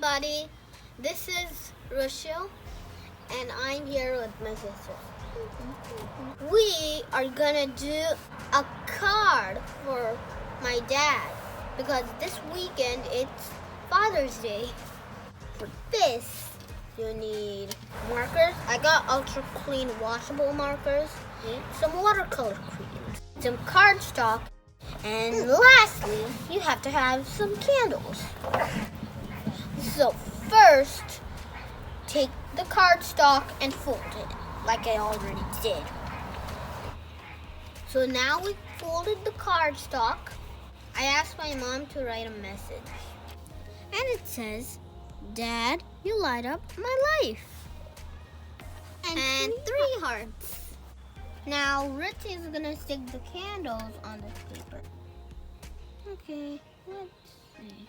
everybody, this is Rochelle and I'm here with my sister. We are gonna do a card for my dad because this weekend it's Father's Day. For this, you need markers. I got ultra clean washable markers, some watercolor cream, some cardstock, and lastly, you have to have some candles. So first, take the cardstock and fold it, like I already did. So now we folded the cardstock. I asked my mom to write a message. And it says, "Dad, you light up my life." And 3 hearts. Now Rich is gonna stick the candles on this paper. Okay, let's see.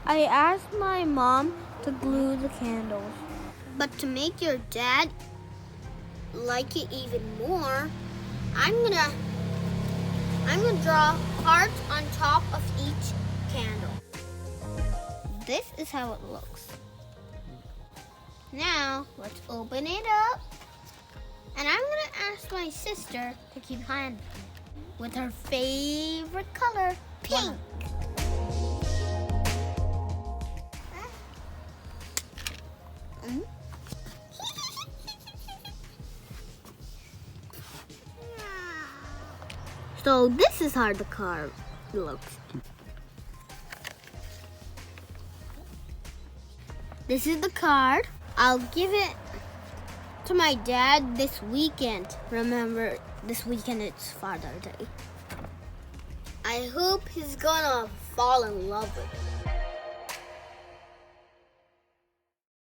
I asked my mom to glue the candles. But to make your dad like it even more, I'm gonna draw hearts on top of each candle. This is how it looks. Now, let's open it up. And I'm gonna ask my sister to keep hand with her favorite color, pink. So this is how the card looks. This is the card. I'll give it to my dad this weekend. Remember, this weekend it's Father's Day. I hope he's gonna fall in love with it.